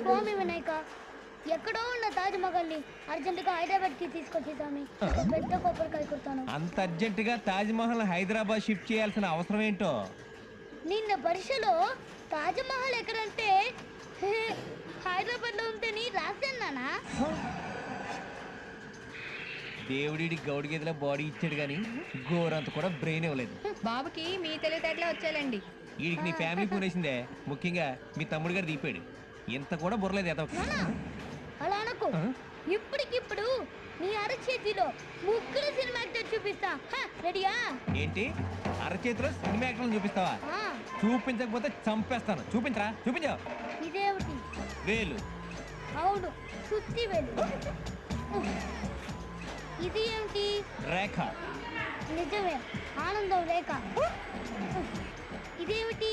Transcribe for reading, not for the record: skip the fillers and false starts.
స్వామి వినాయక, ఎక్కడో ఉన్న తాజ్ మహల్ ని అర్జెంటుగా హైదరాబాద్ కి తీసుకొచ్చి స్వామి, పెద్ద కొబ్బరికాయ కొడతాను. అంత అర్జెంటుగా తాజ్ మహల్ హైదరాబాద్ షిఫ్ట్ చేయాల్సిన అవసరం ఏంటో? నిన్న పరీక్షలో తాజ్ మహల్ ఎక్కడంటే హైదరాబాద్ లో ఉంటేని రాశాను. దేవుడి గౌడి గేదెల బాడీ ఇచ్చాడు గాని గోరంత కూడా బ్రెయిన్ ఇవ్వలేదు. బాబుకి మీ తెలివితేటలే వచ్చాయండి. వీడికి నీ ఫ్యామిలీ పూనేసిందే, ముఖ్యంగా మీ తమ్ముడు గారు దీపాడు. ఇంత కూడా బుర్రలేదు ఎదవ. అలా అనుకో, ఇప్పటికిప్పుడు నీ అరచేతిలో ముగ్గురు సినిమా యాక్టర్ చూపిస్తా. రెడీయా? ఏంటి అరచేతిలో సినిమా యాక్టర్లను చూపిస్తావా? చూపించకపోతే చంపేస్తాను. చూపించరా, చూపించా. ఇదేమిటి? వేలు. అవును, సుత్తి వేలు. ఇది ఏమిటి? రేఖ. నిజమే, ఆనందం రేఖ. ఇదేమిటి?